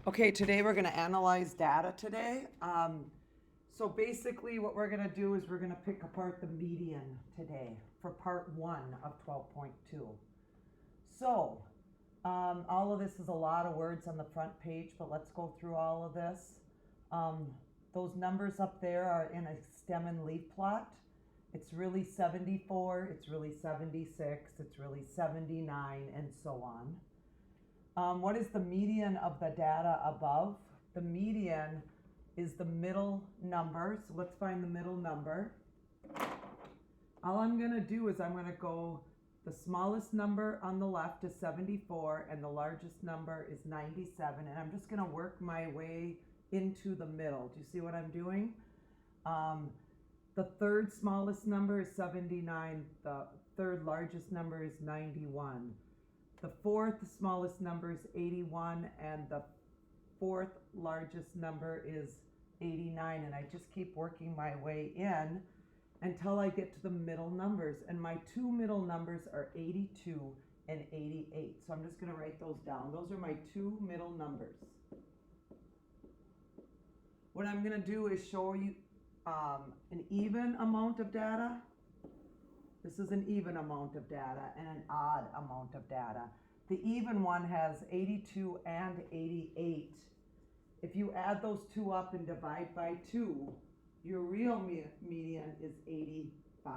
Okay, today we're going to analyze data today. So basically what we're going to do is we're going to pick apart the median today for part 1 of 12.2. So all of this is a lot of words on the front page, but let's go through all of this. Those numbers up there are in a stem and leaf plot. It's really 74, it's really 76, it's really 79, and so on. What is the median of the data above? The median is the middle number. So let's find the middle number. All I'm going to do is I'm going to go, the smallest number on the left is 74 and the largest number is 97. And I'm just going to work my way into the middle. Do you see what I'm doing? The third smallest number is 79. The third largest number is 91. The fourth smallest number is 81, and the fourth largest number is 89. And I just keep working my way in until I get to the middle numbers. And my two middle numbers are 82 and 88. So I'm just going to write those down. Those are my two middle numbers. What I'm going to do is show you an even amount of data. This is an even amount of data and an odd amount of data. The even one has 82 and 88. If you add those two up and divide by 2, your real median is 85.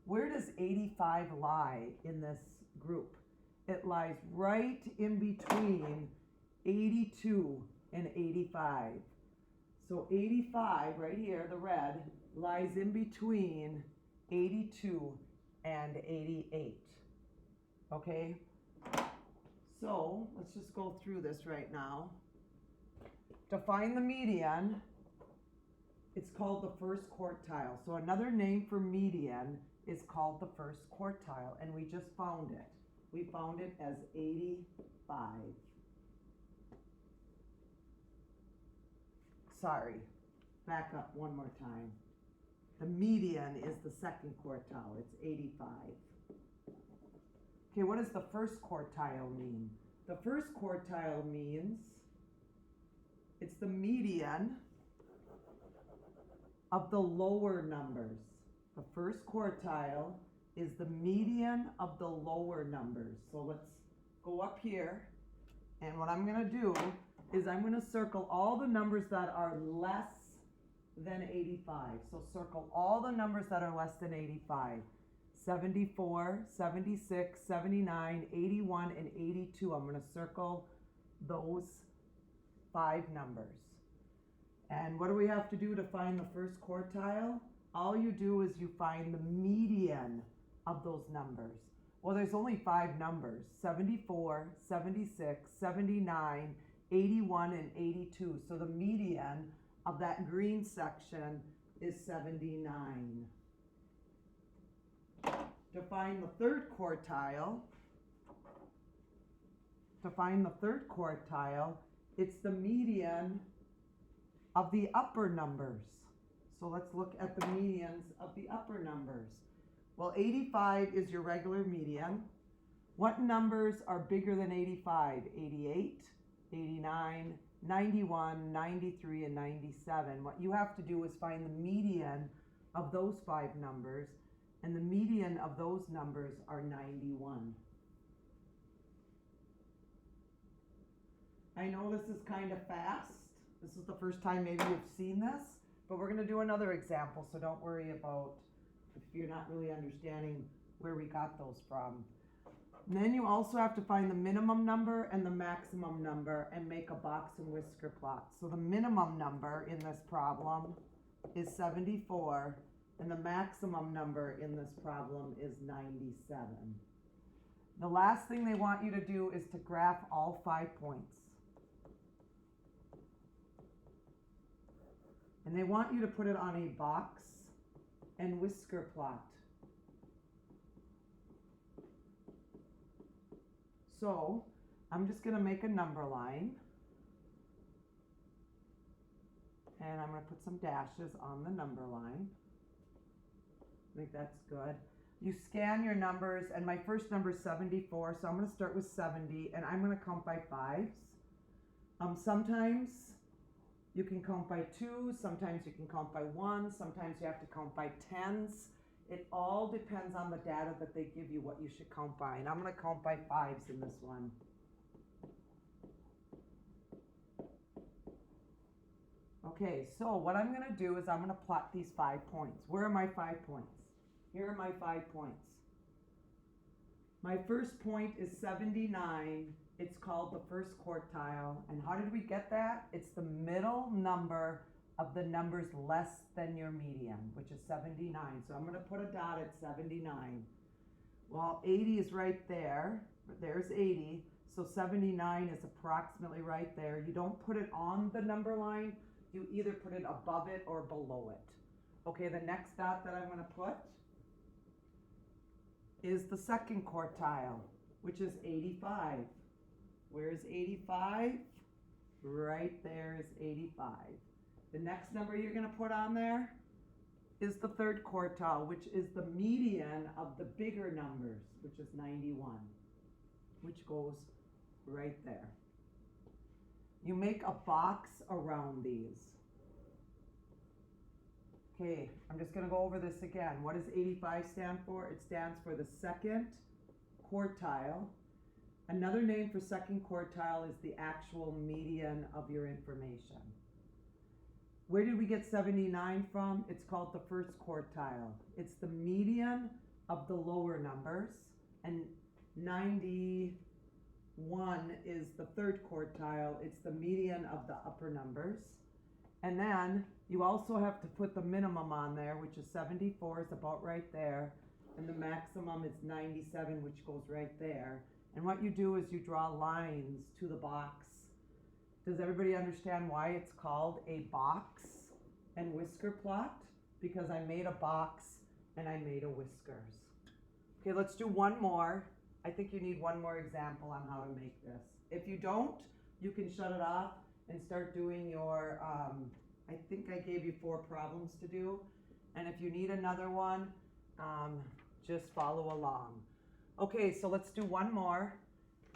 Where does 85 lie in this group? It lies right in between 82 and 85. So 85, right here, the red, lies in between 82 and 88. Okay, so let's just go through this right now. To find the median, it's called the first quartile. So another name for median is called the first quartile, and we just found it. We found it as 85. Sorry, back up one more time. The median is the second quartile. It's 85. Okay, what does the first quartile mean? The first quartile means it's the median of the lower numbers. The first quartile is the median of the lower numbers. So let's go up here. And what I'm going to do is I'm going to circle all the numbers that are less than 85. So circle all the numbers that are less than 85. 74, 76, 79, 81, and 82. I'm going to circle those 5 numbers. And what do we have to do to find the first quartile? All you do is you find the median of those numbers. Well, there's only 5 numbers, 74, 76, 79, 81, and 82. So the median of that green section is 79. To find the third quartile, it's the median of the upper numbers. So let's look at the medians of the upper numbers. Well, 85 is your regular median. What numbers are bigger than 85? 88, 89, 91, 93, and 97. What you have to do is find the median of those 5 numbers, and the median of those numbers are 91. I know this is kind of fast. This is the first time maybe you've seen this, but we're going to do another example, so don't worry about if you're not really understanding where we got those from. And then you also have to find the minimum number and the maximum number and make a box and whisker plot. So the minimum number in this problem is 74, and the maximum number in this problem is 97. The last thing they want you to do is to graph all 5 points. And they want you to put it on a box and whisker plot. So I'm just going to make a number line. And I'm going to put some dashes on the number line. I think that's good. You scan your numbers, and my first number is 74, so I'm going to start with 70, and I'm going to count by 5s. Sometimes you can count by 2, sometimes you can count by 1, sometimes you have to count by tens. It all depends on the data that they give you what you should count by. And I'm going to count by 5s in this one. Okay, so what I'm going to do is I'm going to plot these 5 points. Where are my 5 points? Here are my 5 points. My first point is 79. It's called the first quartile. And how did we get that? It's the middle number of the numbers less than your median, which is 79. So I'm going to put a dot at 79. Well, 80 is right there. There's 80. So 79 is approximately right there. You don't put it on the number line. You either put it above it or below it. Okay, the next dot that I'm going to put is the second quartile, which is 85. Where's 85? Right there is 85. The next number you're going to put on there is the third quartile, which is the median of the bigger numbers, which is 91, which goes right there. You make a box around these. Okay, I'm just going to go over this again. What does 85 stand for? It stands for the second quartile. Another name for second quartile is the actual median of your information. Where did we get 79 from? It's called the first quartile. It's the median of the lower numbers, and 91 is the third quartile. It's the median of the upper numbers. And then you also have to put the minimum on there, which is 74, is about right there. And the maximum is 97, which goes right there. And what you do is you draw lines to the box. Does everybody understand why it's called a box and whisker plot? Because I made a box and I made a whiskers. Okay, let's do one more. I think you need one more example on how to make this. If you don't, you can shut it off and start doing your, I think I gave you 4 problems to do. And if you need another one, just follow along. Okay, so let's do one more.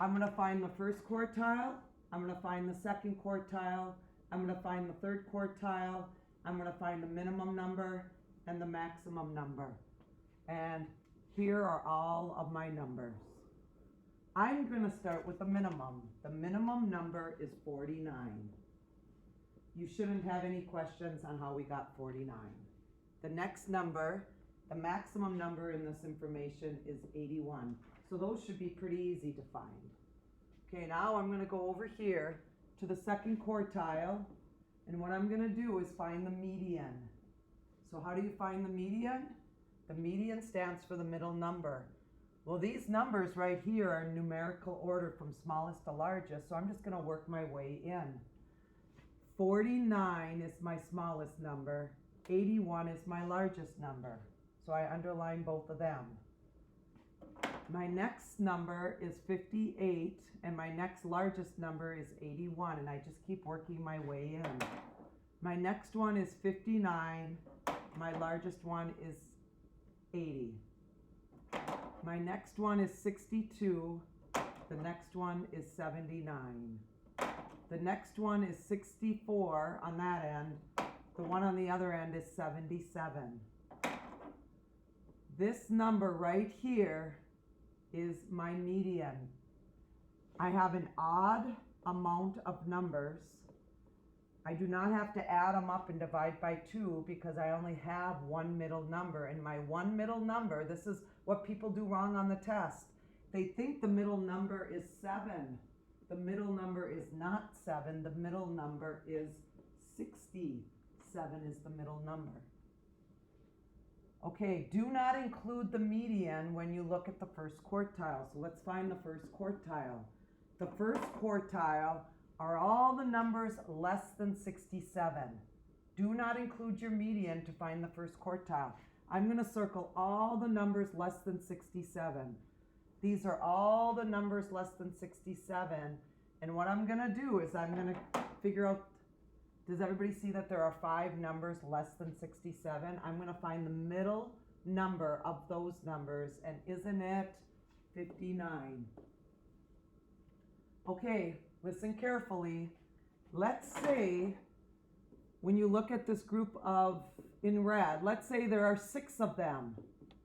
I'm going to find the first quartile. I'm going to find the second quartile. I'm going to find the third quartile. I'm going to find the minimum number and the maximum number. And here are all of my numbers. I'm going to start with the minimum. The minimum number is 49. You shouldn't have any questions on how we got 49. The next number, the maximum number in this information is 81. So those should be pretty easy to find. Okay, now I'm going to go over here to the second quartile, and what I'm going to do is find the median. So how do you find the median? The median stands for the middle number. Well, these numbers right here are in numerical order from smallest to largest, so I'm just going to work my way in. 49 is my smallest number. 81 is my largest number. So I underline both of them. My next number is 58, and my next largest number is 81, and I just keep working my way in. My next one is 59. My largest one is 80. My next one is 62. The next one is 79. The next one is 64 on that end. The one on the other end is 77. This number right here is my median. I have an odd amount of numbers. I do not have to add them up and divide by 2 because I only have one middle number. And my one middle number, this is what people do wrong on the test. They think the middle number is 7. The middle number is not 7. The middle number is 60. 7 is the middle number. Okay, do not include the median when you look at the first quartile. So let's find the first quartile. The first quartile are all the numbers less than 67. Do not include your median to find the first quartile. I'm going to circle all the numbers less than 67. These are all the numbers less than 67. And what I'm going to do is I'm going to figure out, does everybody see that there are 5 numbers less than 67? I'm going to find the middle number of those numbers, and isn't it 59? Okay, listen carefully. let's say, when you look at this group of, in red, let's say there are 6 of them.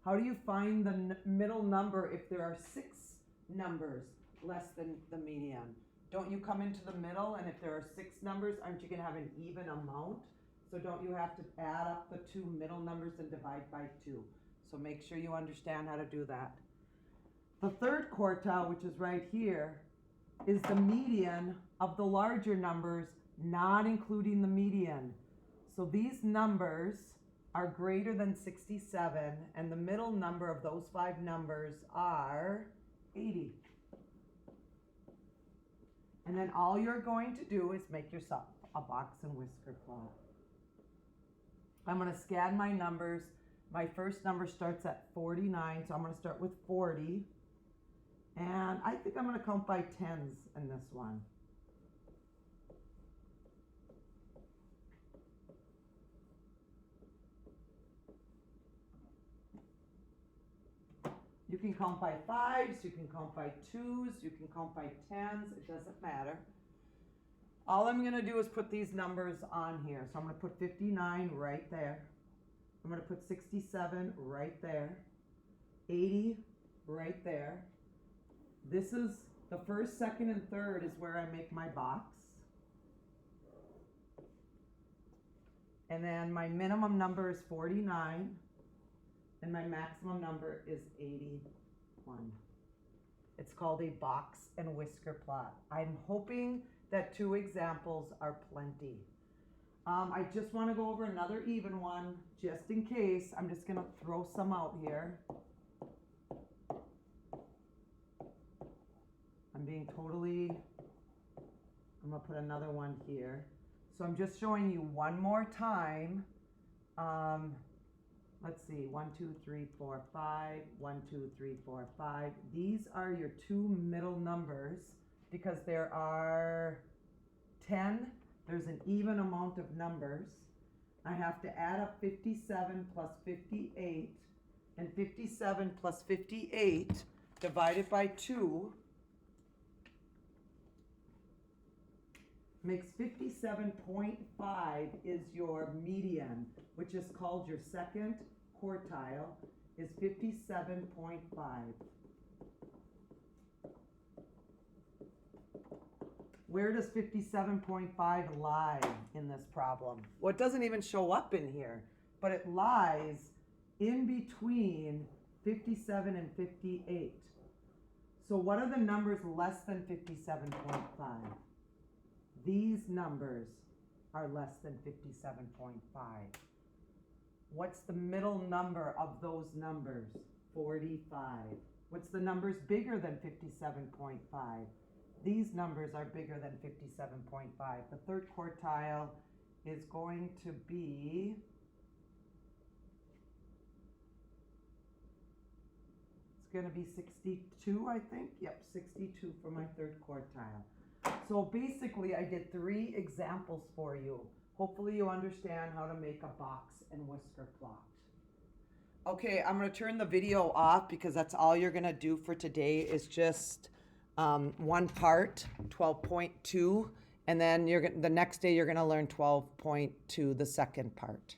How do you find the middle number if there are 6 numbers less than the median? Don't you come into the middle, and if there are 6 numbers, aren't you going to have an even amount? So don't you have to add up the 2 middle numbers and divide by 2? So make sure you understand how to do that. The third quartile, which is right here, is the median of the larger numbers, not including the median. So these numbers are greater than 67, and the middle number of those 5 numbers are 80. And then all you're going to do is make yourself a box and whisker plot. I'm going to scan my numbers. My first number starts at 49, so I'm going to start with 40. And I think I'm going to count by tens in this one. You can count by 5s, you can count by 2s, you can count by 10s, it doesn't matter. All I'm going to do is put these numbers on here. So I'm going to put 59 right there. I'm going to put 67 right there. 80 right there. This is the first, second, and third is where I make my box. And then my minimum number is 49. And my maximum number is 81. It's called a box and whisker plot. I'm hoping that 2 examples are plenty. I just want to go over another even one, just in case. I'm just going to throw some out here. I'm going to put another one here. So I'm just showing you one more time. Let's see, 1, 2, 3, 4, 5, 1, 2, 3, 4, 5. These are your 2 middle numbers because there are 10. There's an even amount of numbers. I have to add up 57 plus 58, and 57 plus 58 divided by 2 makes 57.5 is your median, which is called your second quartile, is 57.5. Where does 57.5 lie in this problem? Well, it doesn't even show up in here, but it lies in between 57 and 58. So what are the numbers less than 57.5? These numbers are less than 57.5. What's the middle number of those numbers? 45. What's the numbers bigger than 57.5? These numbers are bigger than 57.5. The third quartile is going to be, it's going to be 62, I think. Yep, 62 for my third quartile. So basically I did 3 examples for you. Hopefully you understand how to make a box and whisker plot. Okay, I'm going to turn the video off because that's all you're going to do for today is just one part, 12.2, and then the next day you're going to learn 12.2, the second part.